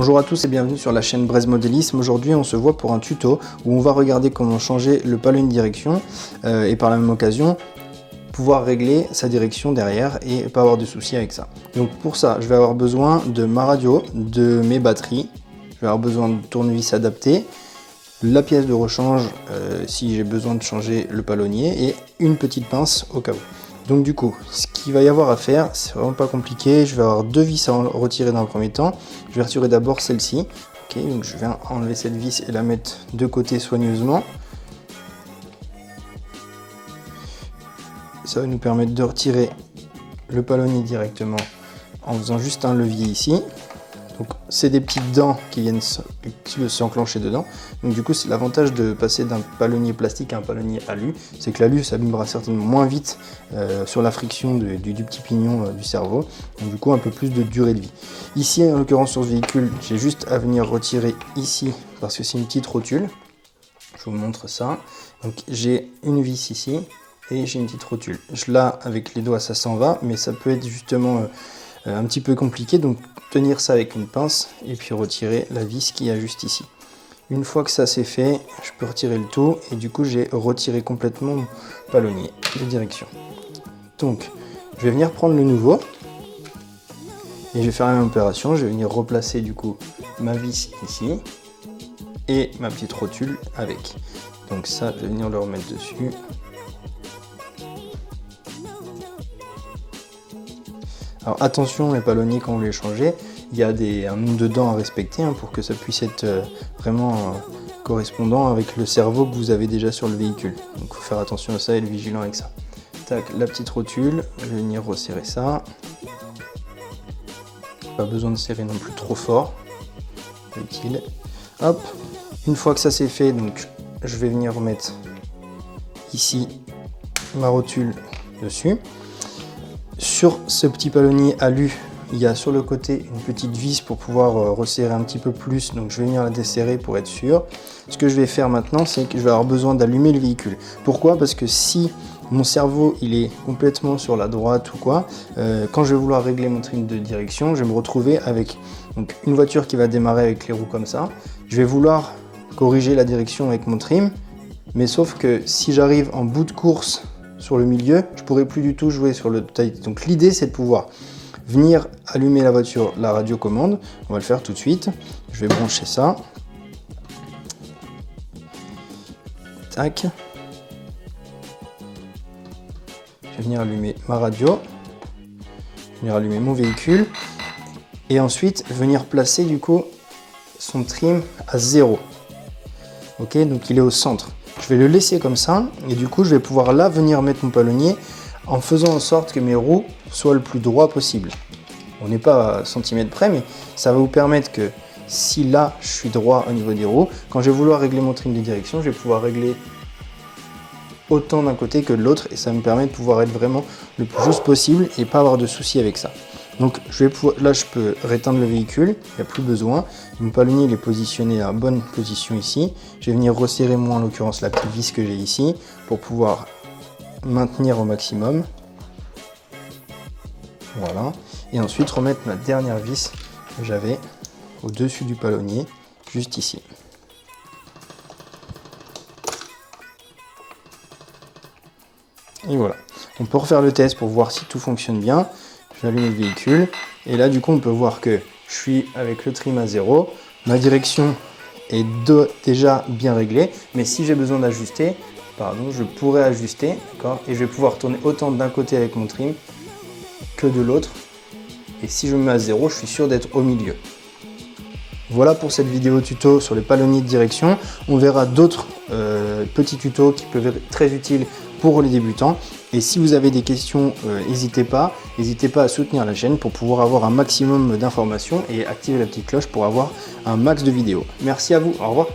Bonjour à tous et bienvenue sur la chaîne Breizh Modélisme. Aujourd'hui on se voit pour un tuto où on va regarder comment changer le palonnier de direction et par la même occasion pouvoir régler sa direction derrière et pas avoir de soucis avec ça. Donc pour ça je vais avoir besoin de ma radio, de mes batteries, je vais avoir besoin de tournevis adapté, la pièce de rechange si j'ai besoin de changer le palonnier et une petite pince au cas où. Donc du coup, ce qu'il va y avoir à faire, c'est vraiment pas compliqué. Je vais avoir deux vis à retirer dans le premier temps. Je vais retirer d'abord celle-ci. Ok, donc je viens enlever cette vis et la mettre de côté soigneusement. Ça va nous permettre de retirer le palonnier directement en faisant juste un levier ici. Donc c'est des petites dents qui viennent s'enclencher dedans. Donc du coup c'est l'avantage de passer d'un palonnier plastique à un palonnier alu, c'est que l'alu s'abîmera certainement moins vite sur la friction du petit pignon du cerveau. Donc du coup un peu plus de durée de vie. Ici en l'occurrence sur ce véhicule, j'ai juste à venir retirer ici parce que c'est une petite rotule. Je vous montre ça. Donc j'ai une vis ici et j'ai une petite rotule. Là avec les doigts ça s'en va, mais ça peut être justement un petit peu compliqué, donc tenir ça avec une pince et puis retirer la vis qu'il y a juste ici. Une fois que ça c'est fait, je peux retirer le tout et du coup j'ai retiré complètement mon palonnier de direction. Donc je vais venir prendre le nouveau et je vais faire la même opération. Je vais venir replacer du coup ma vis ici et ma petite rotule avec. Donc ça je vais venir le remettre dessus. Alors attention les palonniers quand vous les changez, il y a un nombre de dents à respecter pour que ça puisse être vraiment correspondant avec le cerveau que vous avez déjà sur le véhicule. Donc il faut faire attention à ça et être vigilant avec ça. Tac, la petite rotule, je vais venir resserrer ça. Pas besoin de serrer non plus trop fort, utile. Hop, une fois que ça c'est fait, donc je vais venir remettre ici ma rotule dessus. Sur ce petit palonnier alu, il y a sur le côté une petite vis pour pouvoir resserrer un petit peu plus, donc je vais venir la desserrer pour être sûr. Ce que je vais faire maintenant, c'est que je vais avoir besoin d'allumer le véhicule. Pourquoi? Parce que si mon cerveau il est complètement sur la droite ou quoi, quand je vais vouloir régler mon trim de direction, je vais me retrouver avec donc, une voiture qui va démarrer avec les roues comme ça. Je vais vouloir corriger la direction avec mon trim, mais sauf que si j'arrive en bout de course sur le milieu, je pourrais plus du tout jouer sur le tight. Donc l'idée c'est de pouvoir venir allumer la voiture, la radiocommande. On va le faire tout de suite. Je vais brancher ça. Tac. Je vais venir allumer ma radio. Je vais venir allumer mon véhicule. Et ensuite venir placer du coup son trim à 0. Ok, donc il est au centre. Je vais le laisser comme ça et du coup je vais pouvoir là venir mettre mon palonnier en faisant en sorte que mes roues soient le plus droit possible. On n'est pas à centimètre près, mais ça va vous permettre que si là je suis droit au niveau des roues, quand je vais vouloir régler mon trim de direction, je vais pouvoir régler autant d'un côté que de l'autre et ça me permet de pouvoir être vraiment le plus juste possible et pas avoir de soucis avec ça. Donc là je peux réteindre le véhicule, il n'y a plus besoin. Mon palonnier il est positionné à la bonne position ici. Je vais venir resserrer moi en l'occurrence la petite vis que j'ai ici pour pouvoir maintenir au maximum. Voilà. Et ensuite remettre ma dernière vis que j'avais au-dessus du palonnier, juste ici. Et voilà. On peut refaire le test pour voir si tout fonctionne bien. J'allume le véhicule et là du coup on peut voir que je suis avec le trim à 0, ma direction est déjà bien réglée, mais si j'ai besoin d'ajuster, je pourrais ajuster, d'accord, et je vais pouvoir tourner autant d'un côté avec mon trim que de l'autre, et si je me mets à 0, je suis sûr d'être au milieu. Voilà pour cette vidéo tuto sur les palonniers de direction. On verra d'autres petits tutos qui peuvent être très utiles pour les débutants. Et si vous avez des questions, n'hésitez pas à soutenir la chaîne pour pouvoir avoir un maximum d'informations et activer la petite cloche pour avoir un max de vidéos. Merci à vous, au revoir.